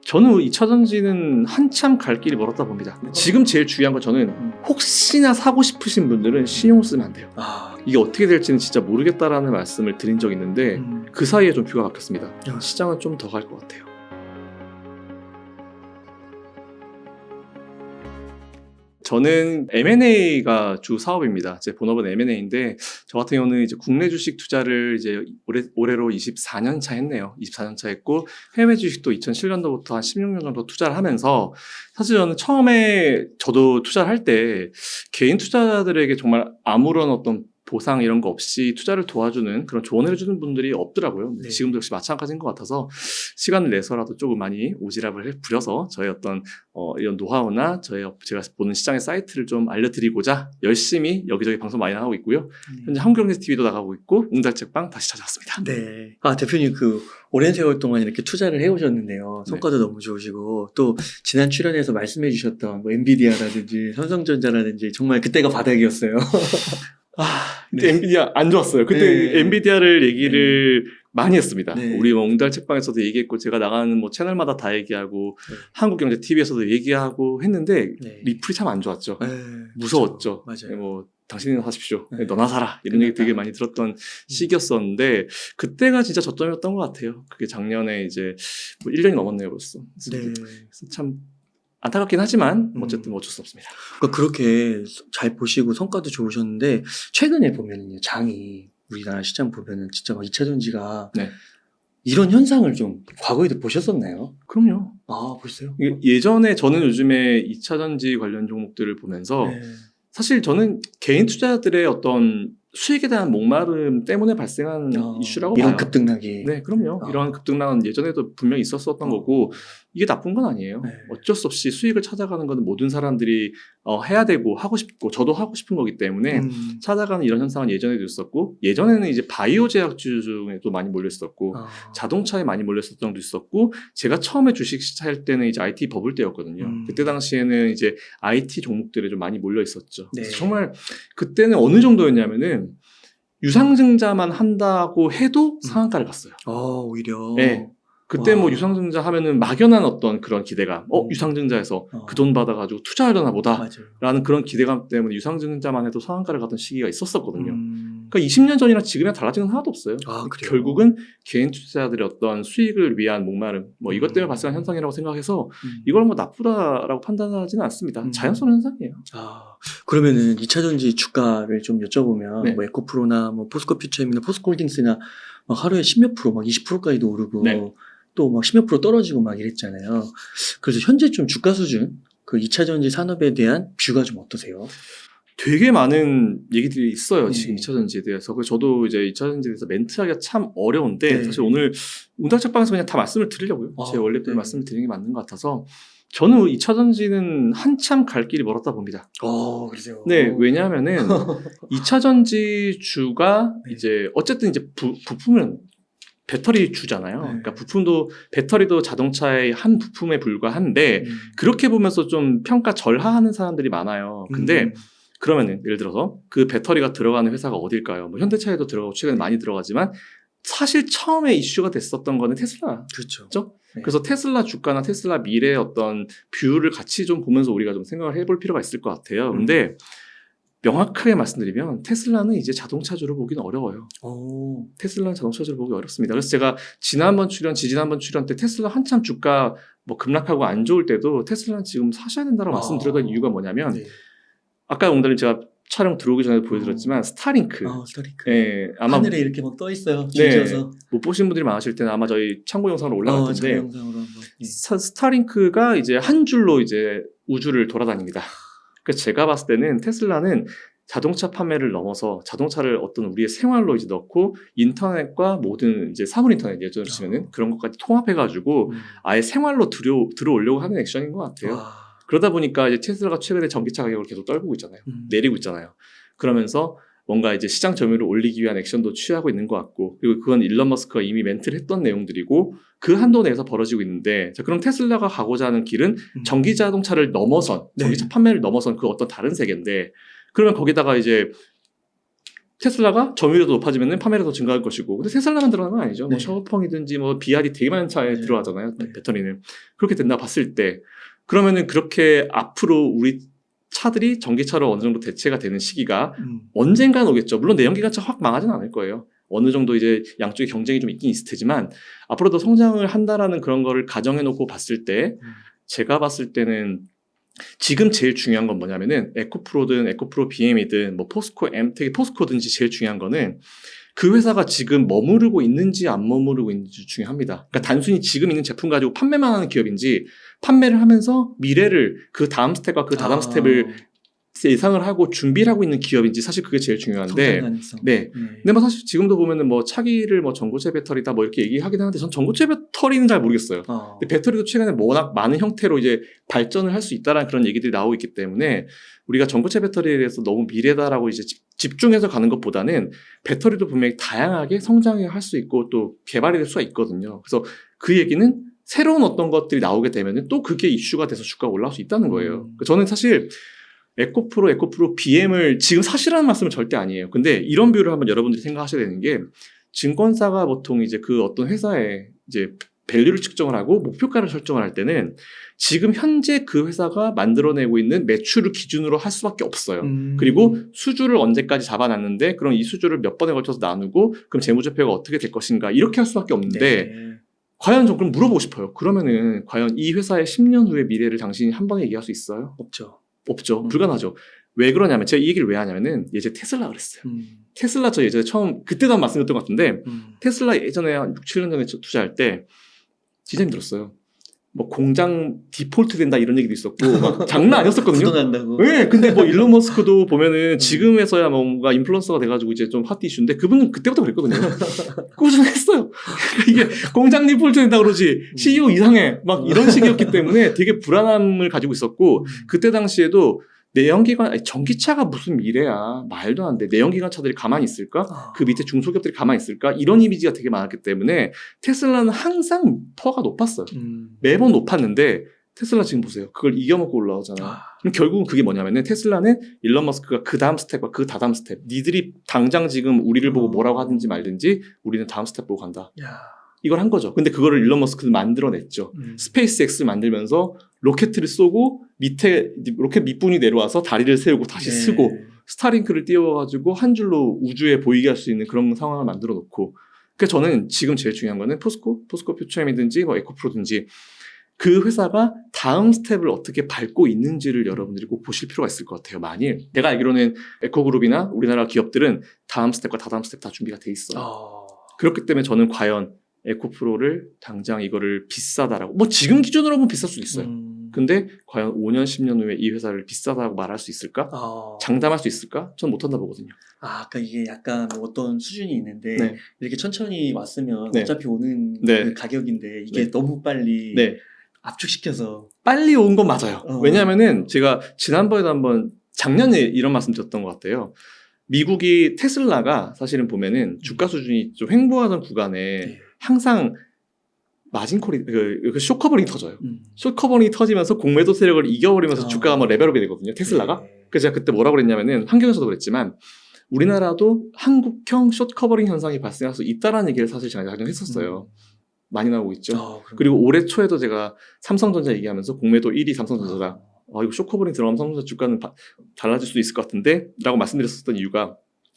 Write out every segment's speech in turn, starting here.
저는 2차 전지는 한참 갈 길이 멀었다 봅니다. 지금 제일 중요한 건 저는 혹시나 사고 싶으신 분들은 신용을 쓰면 안 돼요. 이게 어떻게 될지는 진짜 모르겠다라는 말씀을 드린 적이 있는데 그 사이에 좀 뷰가 바뀌었습니다. 시장은 좀 더 갈 것 같아요. 저는 M&A가 주 사업입니다. 제 본업은 M&A인데 저 같은 경우는 이제 국내 주식 투자를 이제 올해로 24년 차 했네요. 24년 차 했고 해외 주식도 2007년도부터 한 16년 정도 투자를 하면서 사실 저는 처음에 저도 투자를 할 때 개인 투자자들에게 정말 아무런 어떤 보상 이런 거 없이 투자를 도와주는 그런 조언을 해주는 분들이 없더라고요. 네. 지금도 역시 마찬가지인 것 같아서 시간을 내서라도 조금 많이 오지랖을 부려서 저의 어떤 이런 노하우나 제가 보는 시장의 사이트를 좀 알려드리고자 열심히 여기저기 방송 많이 나가고 있고요. 현재 한국경제TV도 나가고 있고 웅달책방 다시 찾아왔습니다. 네. 대표님 오랜 세월 동안 이렇게 투자를 해오셨는데요. 성과도 너무 좋으시고 또 지난 출연에서 말씀해 주셨던 뭐 엔비디아라든지 삼성전자라든지 정말 그때가 바닥이었어요. 그때 엔비디아 안 좋았어요. 그때 엔비디아를 얘기를 많이 했습니다. 우리 웅달 책방에서도 얘기했고 제가 나가는 뭐 채널마다 다 얘기하고 한국경제TV에서도 얘기하고 했는데 리플이 참 안 좋았죠. 무서웠죠. 맞아요. 뭐 당신이나 사십시오. 너나 사라. 이런 얘기 되게 많이 들었던 시기였었는데 그때가 진짜 저점이었던 것 같아요. 그게 작년에 이제 뭐 1년이 넘었네요 벌써. 그래서 참 안타깝긴 하지만 어쨌든 어쩔 수 없습니다. 그러니까 그렇게 잘 보시고 성과도 좋으셨는데 최근에 보면은요 장이 우리나라 시장 보면은 진짜 막 2차 전지가 이런 현상을 좀 과거에도 보셨었나요? 그럼요. 보셨어요? 예전에 저는 요즘에 2차 전지 관련 종목들을 보면서 사실 저는 개인 투자자들의 어떤 수익에 대한 목마름 때문에 발생한 이슈라고 봐요. 이런 급등락이. 네, 그럼요. 이런 급등락은 예전에도 분명히 있었던 거고 이게 나쁜 건 아니에요. 어쩔 수 없이 수익을 찾아가는 건 모든 사람들이 해야 되고 하고 싶고 저도 하고 싶은 거기 때문에 찾아가는 이런 현상은 예전에도 있었고 예전에는 이제 바이오 제약주 중에도 많이 몰렸었고 자동차에 많이 몰렸었던 적도 있었고 제가 처음에 주식 살 때는 이제 IT 버블 때였거든요. 그때 당시에는 이제 IT 종목들에 좀 많이 몰려 있었죠. 그래서 정말 그때는 어느 정도였냐면은 유상증자만 한다고 해도 상한가를 갔어요. 오히려. 네. 그때 뭐 유상증자 하면은 막연한 어떤 그런 기대감. 유상증자에서 그 돈 받아가지고 투자하려나 보다. 라는 그런 기대감 때문에 유상증자만 해도 상한가를 갔던 시기가 있었거든요. 그러니까 20년 전이랑 지금이랑 달라진 건 하나도 없어요. 결국은 개인 투자자들의 어떤 수익을 위한 목마름, 뭐 이것 때문에 발생한 현상이라고 생각해서 이걸 뭐 나쁘다라고 판단하지는 않습니다. 자연스러운 현상이에요. 그러면은 2차 전지 주가를 좀 여쭤보면 뭐 에코프로나 뭐 포스코퓨처엠이나 포스코홀딩스나 막 하루에 10몇 프로, 막 20%까지도 오르고 또 막 10몇 프로 떨어지고 막 이랬잖아요. 그래서 현재 좀 주가 수준, 그 2차 전지 산업에 대한 뷰가 좀 어떠세요? 되게 많은 얘기들이 있어요. 지금 2차 전지에 대해서. 그래서 저도 이제 2차 전지에 대해서 멘트하기가 참 어려운데 사실 오늘 웅달책방에서 그냥 다 말씀을 드리려고요. 제 원래 말씀을 드리는 게 맞는 것 같아서 저는 2차 전지는 한참 갈 길이 멀었다 봅니다. 그러세요? 네, 왜냐하면은 2차 전지주가 이제 어쨌든 이제 부품은 배터리 주잖아요. 그러니까 부품도 배터리도 자동차의 한 부품에 불과한데 그렇게 보면서 좀 평가 절하하는 사람들이 많아요. 근데 그러면은 예를 들어서 그 배터리가 들어가는 회사가 어딜까요? 뭐 현대차에도 들어가고 최근에 많이 들어가지만 사실 처음에 이슈가 됐었던 거는 테슬라. 그렇죠? 그래서 테슬라 주가나 테슬라 미래의 어떤 뷰를 같이 좀 보면서 우리가 좀 생각을 해볼 필요가 있을 것 같아요. 근데 명확하게 말씀드리면 테슬라는 이제 자동차주로 보기는 어려워요. 테슬라는 자동차주로 보기 어렵습니다. 그래서 제가 지난번 출연 때 테슬라 한참 주가 뭐 급락하고 안 좋을 때도 테슬라는 지금 사셔야 된다고 말씀드렸던 이유가 뭐냐면 아까 옹달님 제가 촬영 들어오기 전에 보여드렸지만 스타링크. 스타링크. 아마 하늘에 이렇게 막 떠 있어요. 줄지어서. 못 보신 분들이 많으실 텐데 아마 저희 참고 영상으로 올라갈 텐데 스타링크가 이제 한 줄로 이제 우주를 돌아다닙니다. 그래서 제가 봤을 때는 테슬라는 자동차 판매를 넘어서 자동차를 어떤 우리의 생활로 이제 넣고 인터넷과 모든 이제 사물 인터넷 예전으로 치면은 그런 것까지 통합해가지고 아예 생활로 들어오려고 하는 액션인 것 같아요. 그러다 보니까 이제 테슬라가 최근에 전기차 가격을 계속 떨구고 있잖아요. 내리고 있잖아요. 그러면서 뭔가 이제 시장 점유율을 올리기 위한 액션도 취하고 있는 것 같고 그리고 그건 일론 머스크가 이미 멘트를 했던 내용들이고 그 한도 내에서 벌어지고 있는데 자, 그럼 테슬라가 가고자 하는 길은 전기 자동차를 넘어선 전기차 판매를 넘어선 그 어떤 다른 세계인데 그러면 거기다가 이제 테슬라가 점유율도 높아지면 판매량도 증가할 것이고, 근데 테슬라만 들어가는 건 아니죠. 네. 뭐 샤오펑이든지 뭐 BR이 되게 많은 차에 네. 들어가잖아요. 네. 배터리는. 그렇게 된다 봤을 때, 그러면은 그렇게 앞으로 우리 차들이 전기차로 어느 정도 대체가 되는 시기가 언젠간 오겠죠. 물론 내연기관차 확 망하진 않을 거예요. 어느 정도 이제 양쪽의 경쟁이 좀 있긴 있을 테지만, 앞으로도 성장을 한다라는 그런 거를 가정해놓고 봤을 때, 제가 봤을 때는 지금 제일 중요한 건 뭐냐면은 에코프로든 에코프로 BM이든 뭐 포스코 엠텍 포스코든지 제일 중요한 거는 그 회사가 지금 머무르고 있는지 안 머무르고 있는지 중요합니다. 그러니까 단순히 지금 있는 제품 가지고 판매만 하는 기업인지, 판매를 하면서 미래를 그 다음 스텝과 그 다다음 스텝을 예상을 하고 준비를 하고 있는 기업인지, 사실 그게 제일 중요한데. 네. 근데 뭐 사실 지금도 보면은 뭐 차기를 뭐 전고체 배터리다 뭐 이렇게 얘기하긴 하는데, 전 전고체 배터리는 잘 모르겠어요. 근데 배터리도 최근에 워낙 많은 형태로 이제 발전을 할 수 있다라는 그런 얘기들이 나오고 있기 때문에, 우리가 전고체 배터리에 대해서 너무 미래다라고 이제 집중해서 가는 것보다는 배터리도 분명히 다양하게 성장을 할 수 있고 또 개발이 될 수가 있거든요. 그래서 그 얘기는 새로운 어떤 것들이 나오게 되면은 또 그게 이슈가 돼서 주가가 올라갈 수 있다는 거예요. 저는 사실 에코프로 BM을 지금 사시라는 말씀은 절대 아니에요. 근데 이런 비율을 한번 여러분들이 생각하셔야 되는 게, 증권사가 보통 이제 그 어떤 회사의 이제 밸류를 측정을 하고 목표가를 설정을 할 때는 지금 현재 그 회사가 만들어내고 있는 매출을 기준으로 할 수밖에 없어요. 그리고 수주를 언제까지 잡아놨는데, 그럼 이 수주를 몇 번에 걸쳐서 나누고 그럼 재무제표가 어떻게 될 것인가, 이렇게 할 수밖에 없는데, 과연 좀 그럼 물어보고 싶어요. 그러면은 과연 이 회사의 10년 후의 미래를 당신이 한 번에 얘기할 수 있어요? 없죠. 불가능하죠. 왜 그러냐면, 제가 이 얘기를 왜 하냐면은 예전에 테슬라 그랬어요. 테슬라 저 예전에 처음, 그때도 한 말씀드렸던 것 같은데, 테슬라 예전에 한 6, 7년 전에 투자할 때 진짜 힘들었어요. 뭐 공장 디폴트 된다 이런 얘기도 있었고 막 장난 아니었었거든요. 부도난다고. 네, 근데 뭐 일론 머스크도 보면은 지금에서야 뭔가 인플루언서가 돼가지고 이제 좀 핫 이슈인데, 그분은 그때부터 그랬거든요. 꾸준했어요. 이게 공장 디폴트 된다 그러지 CEO 이상해 막 이런 식이었기 때문에 되게 불안함을 가지고 있었고, 그때 당시에도 전기차가 무슨 미래야, 말도 안 돼, 내연기관 차들이 가만히 있을까? 그 밑에 중소기업들이 가만히 있을까? 이런 이미지가 되게 많았기 때문에 테슬라는 항상 퍼가 높았어요. 매번 높았는데 테슬라 지금 보세요. 그걸 이겨먹고 올라오잖아요. 그럼 결국은 그게 뭐냐면은, 테슬라는 일론 머스크가 그 다음 스텝과 그 다다음 스텝, 니들이 당장 지금 우리를 보고 뭐라고 하든지 말든지 우리는 다음 스텝 보고 간다. 이걸 한 거죠. 근데 그거를 일론 머스크는 만들어냈죠. 스페이스X를 만들면서 로켓을 쏘고 밑에 로켓 밑분이 내려와서 다리를 세우고 다시 쓰고, 스타링크를 띄워가지고 한 줄로 우주에 보이게 할 수 있는 그런 상황을 만들어 놓고. 그래서 저는 지금 제일 중요한 거는 포스코 퓨처엠이든지 뭐 에코프로든지 그 회사가 다음 스텝을 어떻게 밟고 있는지를 여러분들이 꼭 보실 필요가 있을 것 같아요. 만일 제가 알기로는 에코그룹이나 우리나라 기업들은 다음 스텝과 다다음 스텝 다 준비가 돼 있어요. 그렇기 때문에 저는 과연 에코프로를 당장 이거를 비싸다라고, 뭐 지금 기준으로 보면 비쌀 수도 있어요. 근데 과연 5년, 10년 후에 이 회사를 비싸다고 말할 수 있을까? 장담할 수 있을까? 전 못한다 보거든요. 그러니까 이게 약간 뭐 어떤 수준이 있는데, 네. 이렇게 천천히 왔으면 네. 어차피 오는 네. 그 가격인데, 이게 네. 너무 빨리 네. 압축시켜서. 빨리 온 건 맞아요. 왜냐하면은 제가 지난번에도 한번 작년에 이런 말씀 드렸던 것 같아요. 미국이 테슬라가 사실은 보면은 주가 수준이 좀 횡보하던 구간에 항상 마진콜이 그 쇼커버링이 터져요. 쇼커버링이 터지면서 공매도 세력을 이겨버리면서 주가가 뭐 레벨업이 되거든요. 테슬라가. 그래서 제가 그때 뭐라고 그랬냐면은, 환경에서도 그랬지만 우리나라도 한국형 쇼커버링 현상이 발생할 수 있다라는 얘기를 사실 제가 작년에 했었어요. 많이 나오고 있죠. 그리고 올해 초에도 제가 삼성전자 얘기하면서 공매도 1위 삼성전자다. 이거 쇼커버링 들어가면 삼성전자 주가는 달라질 수도 있을 것 같은데 라고 말씀드렸었던 이유가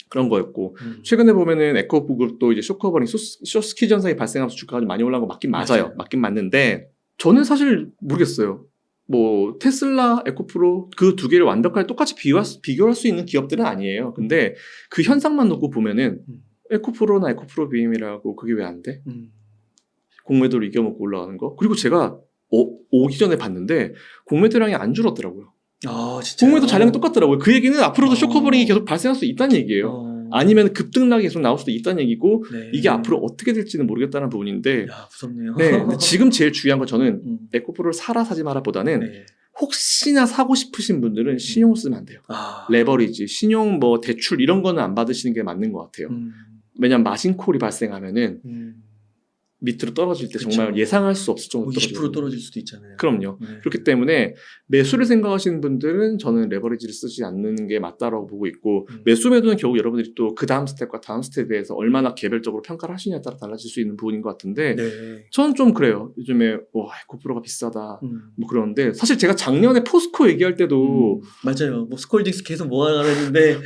그런 거였고, 최근에 보면은 에코그룹도 이제 쇼커버링, 쇼스퀴즈 현상이 발생하면서 주가가 좀 많이 올라간 거 맞긴 맞아요. 맞긴 맞는데, 저는 사실 모르겠어요. 뭐 테슬라, 에코프로 그 두 개를 완벽하게 똑같이 비교할 수 있는 기업들은 아니에요. 근데 그 현상만 놓고 보면은 에코프로나 에코프로 BM이라고 그게 왜 안 돼? 공매도를 이겨먹고 올라가는 거. 그리고 제가 오기 전에 봤는데 공매도량이 안 줄었더라고요. 진짜요? 공매도 잔량이 똑같더라고요. 그 얘기는 앞으로도 쇼커버링이 계속 발생할 수 있다는 얘기예요. 아니면 급등락이 계속 나올 수도 있다는 얘기고, 이게 앞으로 어떻게 될지는 모르겠다는 부분인데. 무섭네요. 네, 근데 지금 제일 중요한 건 저는 에코프로를 사라 사지 마라 보다는 혹시나 사고 싶으신 분들은 신용을 쓰면 안 돼요. 레버리지, 신용 뭐 대출 이런 거는 안 받으시는 게 맞는 것 같아요. 왜냐면 마진콜이 발생하면은 밑으로 떨어질 때 그쵸. 정말 예상할 수 없을 정도로 뭐 20% 떨어질 수도 있잖아요. 그럼요. 네. 그렇기 때문에 매수를 생각하시는 분들은 저는 레버리지를 쓰지 않는 게 맞다라고 보고 있고 매수 매도는 결국 여러분들이 또 그 다음 스텝과 다음 스텝에서 얼마나 개별적으로 평가를 하시냐에 따라 달라질 수 있는 부분인 것 같은데 네. 저는 좀 그래요. 요즘에 에코프로가 비싸다 뭐 그러는데 사실 제가 작년에 포스코 얘기할 때도 맞아요. 뭐 스콜딩스 계속 모아가는데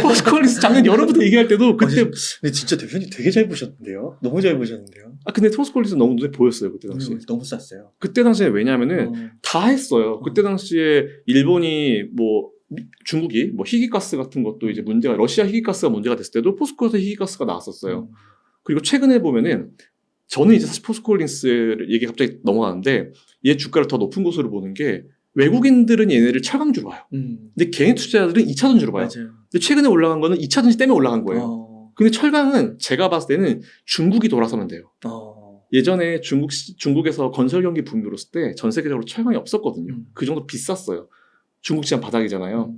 포스코홀딩스 작년 여름부터 얘기할 때도 그때 근데 진짜 대표님 되게 잘 보셨는데요. 너무 잘 보셨는데요. 근데 포스코홀딩스 너무 눈에 보였어요 그때 당시. 너무 쌌어요. 그때 당시에 왜냐하면은 다 했어요. 그때 당시에 일본이 뭐 중국이 뭐 희귀가스 같은 것도 이제 문제가 러시아 희귀가스가 문제가 됐을 때도 포스코에서 희귀가스가 나왔었어요. 그리고 최근에 보면은 저는 이제 사실 포스코홀딩스를 얘기 갑자기 넘어가는데 얘 주가를 더 높은 곳으로 보는 게 외국인들은 얘네를 철강주로 봐요. 근데 개인 투자자들은 2차전지로 봐요. 맞아요. 근데 최근에 올라간 거는 2차전지 때문에 올라간 거예요. 근데 철강은 제가 봤을 때는 중국이 돌아서면 돼요. 예전에 중국에서 건설 경기 붐이 일었을 때 전 세계적으로 철강이 없었거든요. 그 정도 비쌌어요. 중국 시장 바닥이잖아요.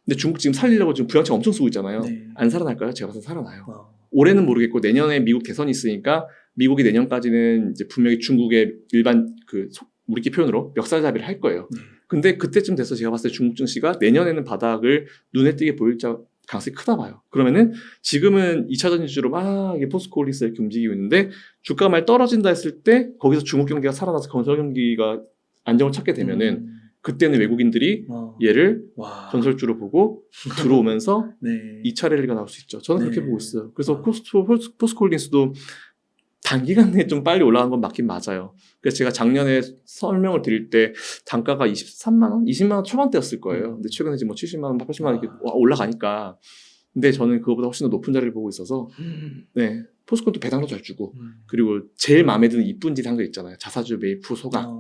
근데 중국 지금 살리려고 지금 부양책 엄청 쓰고 있잖아요. 네. 안 살아날까요? 제가 봐서 살아나요. 올해는 모르겠고 내년에 미국 대선이 있으니까 미국이 내년까지는 이제 분명히 중국의 일반 우리끼리 표현으로 멱살잡이를 할 거예요. 근데 그때쯤 돼서 제가 봤을 때 중국 증시가 내년에는 바닥을 눈에 띄게 보일 가능성이 크다 봐요. 그러면은 지금은 2차전지주로 막 포스코홀딩스 이렇게 움직이고 있는데 주가가 많이 떨어진다 했을 때 거기서 중국 경기가 살아나서 건설 경기가 안정을 찾게 되면은 그때는 외국인들이 얘를 건설주로 보고 들어오면서 네. 2차 랠리가 나올 수 있죠. 저는 그렇게 네. 보고 있어요. 그래서 포스코홀딩스도 단기간 내에 좀 빨리 올라간 건 맞긴 맞아요. 그래서 제가 작년에 설명을 드릴 때 단가가 23만 원, 20만 원 초반대였을 거예요. 근데 최근에 이제 뭐 70만 원, 80만 원 이렇게 올라가니까. 근데 저는 그거보다 훨씬 더 높은 자리를 보고 있어서 네. 포스코도 배당도 잘 주고 그리고 제일 마음에 드는 이쁜 짓 한 거 있잖아요. 자사주 매입 후 소각.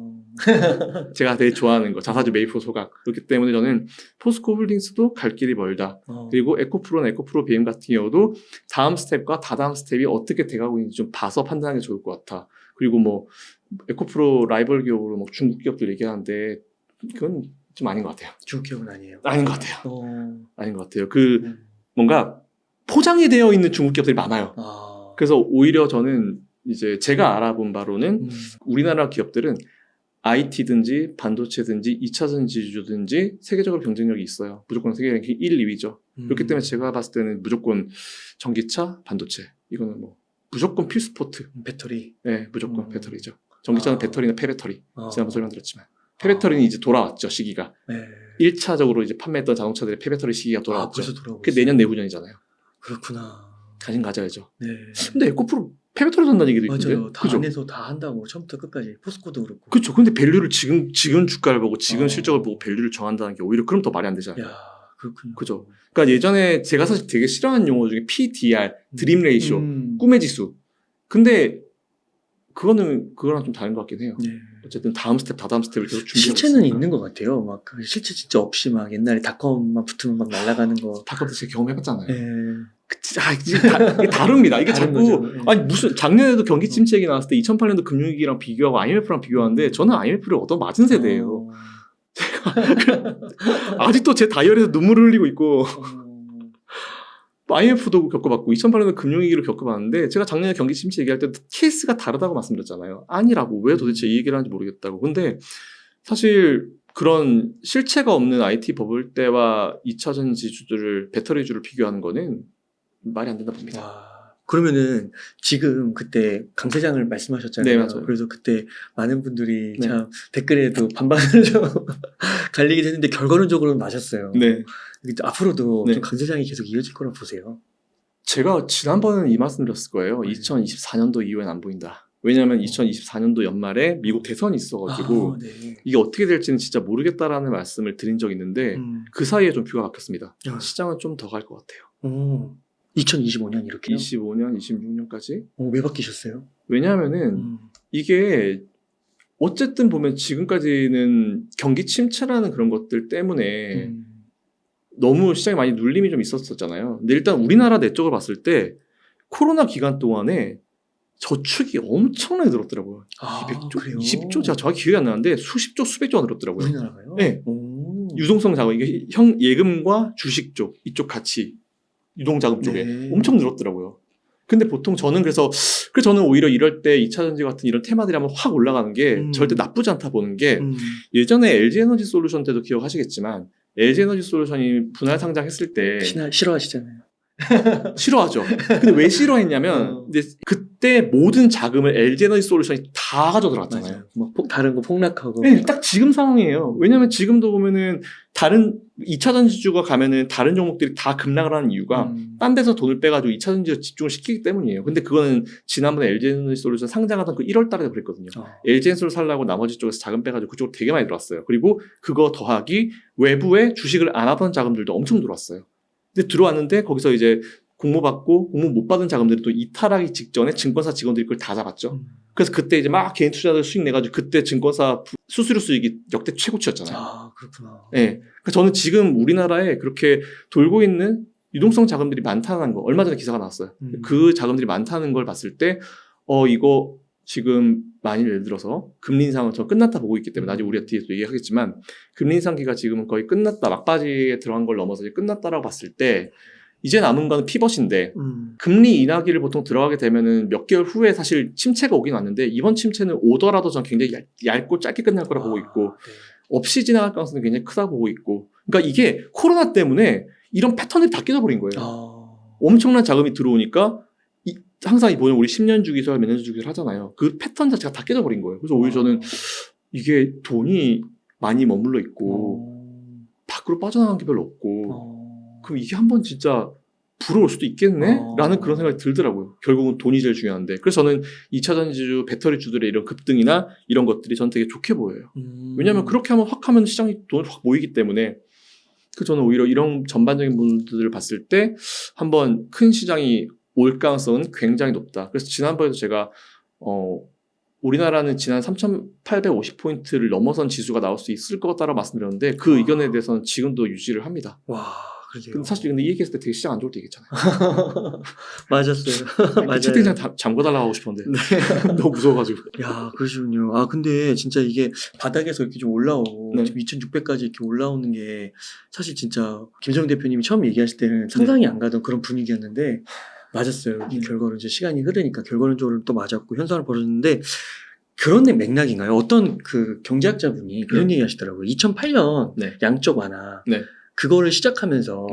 제가 되게 좋아하는 거. 자사주 매입 후 소각. 그렇기 때문에 저는 포스코홀딩스도 갈 길이 멀다. 그리고 에코프로나 에코프로 BM 같은 경우도 다음 스텝과 다다음 스텝이 어떻게 돼가고 있는지 좀 봐서 판단하는 게 좋을 것 같아. 그리고 뭐 에코프로 라이벌 기업으로 뭐 중국 기업들 얘기하는데 그건 좀 아닌 것 같아요. 중국 기업은 아니에요. 아닌 것 같아요. 아닌 것 같아요. 뭔가 포장이 되어 있는 중국 기업들이 많아요. 그래서 오히려 저는 이제 제가 알아본 바로는 우리나라 기업들은 IT든지 반도체든지 2차전지주든지 세계적으로 경쟁력이 있어요. 무조건 세계 랭킹 1, 2위죠. 그렇기 때문에 제가 봤을 때는 무조건 전기차, 반도체 이거는 뭐 무조건 필수포트. 배터리. 네, 무조건 배터리죠. 전기차는 배터리나 폐배터리. 지난번 설명드렸지만 폐배터리는 이제 돌아왔죠, 시기가. 네. 1차적으로 이제 판매했던 자동차들의 폐배터리 시기가 돌아왔죠. 벌써 돌아오고 그게 내년 내후년이잖아요. 그렇구나. 관심 가져야죠. 네. 근데 에코프로 폐배터리 산다는 얘기도 있는데. 맞아요. 다 안에서 다 한다고 처음부터 끝까지 포스코도 그렇고. 그렇죠. 근데 밸류를 지금 주가를 보고 지금 실적을 보고 밸류를 정한다는 게 오히려 그럼 더 말이 안 되잖아요. 야, 그렇군요. 그죠. 그러니까 예전에 제가 사실 되게 싫어하는 용어 중에 PDR, 드림 레이쇼, 꿈의 지수. 근데 그거랑 좀 다른 것 같긴 해요. 네. 어쨌든 다음 스텝, 다다음 스텝을 계속 준비하고 실체는 있으니까. 있는 것 같아요. 막 실체 진짜 없이 막 옛날에 닷컴만 붙으면 막 날아가는 거. 닷컴도 제가 경험해봤잖아요. 네. 이게 다릅니다. 이게 다른 자꾸 거죠. 네. 아니 무슨 작년에도 경기 침체 얘기 나왔을 때 2008년도 금융위기랑 비교하고 IMF랑 비교하는데 저는 IMF를 얻어맞은 세대예요. 아직도 제 다이어리에서 눈물을 흘리고 있고 IMF도 겪어봤고 2008년도 금융위기를 겪어봤는데 제가 작년에 경기 침체 얘기할 때 케이스가 다르다고 말씀드렸잖아요. 아니라고. 왜 도대체 이 얘기를 하는지 모르겠다고. 근데 사실 그런 실체가 없는 IT 버블 때와 2차전지주들을 배터리주를 비교하는 거는 말이 안 된다 봅니다. 와. 그러면은 지금 그때 강 사장을 말씀하셨잖아요. 네, 맞아요. 그래서 그때 많은 분들이 네. 참 댓글에도 반반을 좀 갈리게 됐는데 결과론적으로는 맞았어요. 네. 앞으로도 네. 좀 강 사장이 계속 이어질 거라 보세요. 제가 지난번에는 이 말씀 드렸을 거예요. 2024년도 이후엔 안 보인다. 왜냐하면 2024년도 연말에 미국 대선이 있어가지고 네. 이게 어떻게 될지는 진짜 모르겠다라는 말씀을 드린 적이 있는데 그 사이에 좀 뷰가 바뀌었습니다. 시장은 좀 더 갈 것 같아요. 2025년 이렇게요? 25년, 26년까지. 왜 바뀌셨어요? 왜냐하면은 이게 어쨌든 보면 지금까지는 경기 침체라는 그런 것들 때문에 너무 시장에 많이 눌림이 좀 있었잖아요. 근데 일단 우리나라 내적으로 봤을 때 코로나 기간 동안에 저축이 엄청나게 늘었더라고요. 200조, 그래요? 20조, 제가 정확히 기억이 안 나는데 수십조, 수백조가 늘었더라고요. 우리나라가요? 네. 유동성 자금, 이게 예금과 주식 쪽, 이쪽 같이 유동자금 쪽에 네. 엄청 늘었더라고요. 근데 보통 저는 그래서 저는 오히려 이럴 때 2차전지 같은 이런 테마들이 한번 확 올라가는 게 절대 나쁘지 않다 보는 게 예전에 LG에너지 솔루션 때도 기억하시겠지만 LG에너지 솔루션이 분할 상장했을 때 싫어하시잖아요. 싫어하죠. 근데 왜 싫어했냐면 이제 그때 모든 자금을 LG에너지 솔루션이 다 가져 들어갔잖아요. 뭐 다른 거 폭락하고. 네, 딱 지금 상황이에요. 왜냐면 지금도 보면은 다른 2차전지주가 가면은 다른 종목들이 다 급락을 하는 이유가 딴 데서 돈을 빼가지고 2차전지에 집중을 시키기 때문이에요. 근데 그거는 지난번에 LG에너지 솔루션 상장하던 그 1월 달에 그랬거든요. LG에너지를 살라고 나머지 쪽에서 자금 빼가지고 그쪽으로 되게 많이 들어왔어요. 그리고 그거 더하기 외부에 주식을 안 하던 자금들도 엄청 들어왔어요. 근데 들어왔는데 거기서 이제 공모 못 받은 자금들이 또 이탈하기 직전에 증권사 직원들이 그걸 다 잡았죠. 그래서 그때 이제 막 개인 투자자들 수익 내가지고 그때 증권사 수수료 수익이 역대 최고치였잖아요. 아, 그렇구나. 네. 그러니까 저는 지금 우리나라에 그렇게 돌고 있는 유동성 자금들이 많다는 거, 얼마 전에 기사가 나왔어요. 그 자금들이 많다는 걸 봤을 때, 이거 지금 만일 예를 들어서 금리 인상은 저 끝났다 보고 있기 때문에 나중에 우리가 뒤에서 얘기하겠지만 금리 인상기가 지금은 거의 끝났다, 막바지에 들어간 걸 넘어서 이제 끝났다라고 봤을 때 이제 남은 건 피벗인데 금리 인하기를 보통 들어가게 되면은 몇 개월 후에 사실 침체가 오긴 왔는데 이번 침체는 오더라도 전 굉장히 얇고 짧게 끝날 거라 보고 있고 네. 없이 지나갈 가능성이 굉장히 크다고 보고 있고 그러니까 이게 코로나 때문에 이런 패턴이 다 깨져버린 거예요. 엄청난 자금이 들어오니까 항상 뭐냐면 우리 10년 주기설, 몇 년 주기설 하잖아요. 그 패턴 자체가 다 깨져버린 거예요. 그래서 오히려 저는 이게 돈이 많이 머물러 있고 밖으로 빠져나간 게 별로 없고 그럼 이게 한번 진짜 불어올 수도 있겠네? 라는 그런 생각이 들더라고요. 결국은 돈이 제일 중요한데. 그래서 저는 2차전지주, 배터리주들의 이런 급등이나 이런 것들이 전 되게 좋게 보여요. 왜냐하면 그렇게 하면 확 하면 시장이 돈이 확 모이기 때문에 저는 오히려 이런 전반적인 부분들을 봤을 때 한번 큰 시장이 올 가능성은 굉장히 높다. 그래서 지난번에도 제가 우리나라는 지난 3,850포인트를 넘어선 지수가 나올 수 있을 것 같다라고 말씀드렸는데 그 의견에 대해서는 지금도 유지를 합니다. 와, 그러게요. 근데 사실 근데 이 얘기했을 때 되게 시장 안 좋을 때 얘기했잖아요. 맞았어요. 맞아요. 채팅창 잠궈달라고 하고 싶었는데 너무 무서워가지고. 야, 그러시군요. 근데 진짜 이게 바닥에서 이렇게 좀 올라오고 2,600까지 이렇게 올라오는 게 사실 진짜 김정 대표님이 처음 얘기하실 때는 상상이 안 가던 그런 분위기였는데 맞았어요. 결과로 이제 시간이 흐르니까 결과론적으로 또 맞았고 현상을 벌였는데 그런 맥락인가요? 어떤 그 경제학자분이 그런 얘기 하시더라고요. 2008년 양적 완화 그거를 시작하면서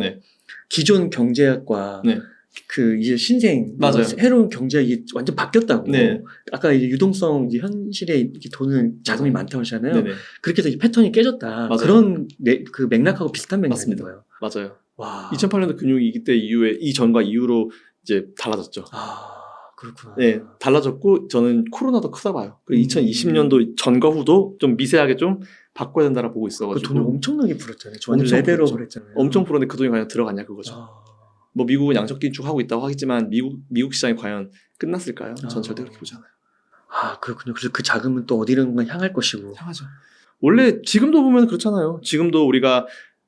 기존 경제학과 그 이제 신생 맞아요. 새로운 경제학이 완전 바뀌었다고. 아까 이제 유동성 이제 현실에 이렇게 돈을 자금이 많다고 하잖아요. 그렇게 해서 이제 패턴이 깨졌다. 맞아요. 그런 그 맥락하고 비슷한 맥락인 거예요. 맞아요. 와. 2008년도 금융위기 때 이후에 이전과 이후로 이제 달라졌죠. 그렇구나. 네, 달라졌고 저는 코로나도 크다 봐요. 2020년도 전과 후도 좀 미세하게 좀 바꿔야 된다라고 보고 있어가지고. 그 돈을 엄청나게 풀었잖아요. 완전 레벨업을 했잖아요. 엄청 풀었는데 그 돈이 과연 들어갔냐 그거죠. 뭐 미국은 양적 긴축 하고 있다고 하겠지만 미국 시장이 과연 끝났을까요? 전 절대 그렇게 보지 않아요. 그렇군요. 그래서 그 자금은 또 어디론가 향할 것이고. 향하죠. 원래 지금도 보면 그렇잖아요. 지금도 우리가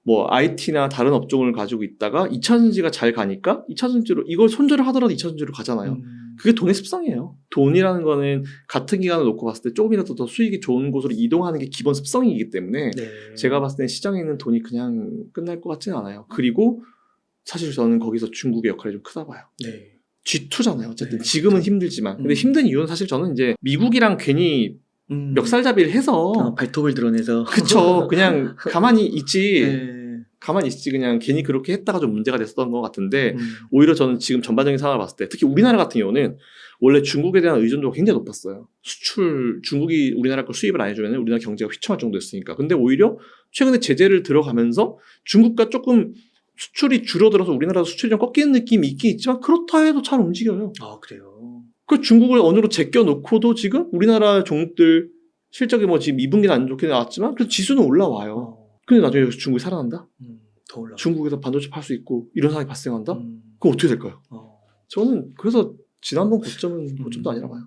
뭐 IT나 다른 업종을 가지고 있다가 2차전지가 잘 가니까 2차전지로 이걸 손절을 하더라도 2차전지로 가잖아요. 그게 돈의 습성이에요. 돈이라는 거는 같은 기간을 놓고 봤을 때 조금이라도 더 수익이 좋은 곳으로 이동하는 게 기본 습성이기 때문에 제가 봤을 때 시장에 있는 돈이 그냥 끝날 것 같지는 않아요. 그리고 사실 저는 거기서 중국의 역할이 좀 크다 봐요. G2잖아요. 어쨌든 지금은 힘들지만 근데 힘든 이유는 사실 저는 이제 미국이랑 괜히 멱살잡이를 해서 발톱을 드러내서 그쵸. 그냥 가만히 있지. 가만히 있지 그냥 괜히 그렇게 했다가 좀 문제가 됐었던 것 같은데 오히려 저는 지금 전반적인 상황을 봤을 때 특히 우리나라 같은 경우는 원래 중국에 대한 의존도가 굉장히 높았어요. 중국이 우리나라 걸 수입을 안 해주면 우리나라 경제가 휘청할 정도였으니까. 근데 오히려 최근에 제재를 들어가면서 중국과 조금 수출이 줄어들어서 우리나라도 수출이 좀 꺾이는 느낌이 있긴 있지만 그렇다 해도 잘 움직여요. 그래요? 그 중국을 어느 정도 제껴놓고도 지금 우리나라 종목들 실적이 뭐 지금 2분기는 안 좋게 나왔지만 그래도 지수는 올라와요. 근데 나중에 여기서 중국이 살아난다? 더 올라. 중국에서 반도체 팔 수 있고 이런 상황이 발생한다? 그럼 어떻게 될까요? 저는 그래서 지난번 고점은 고점도 아니라 봐요.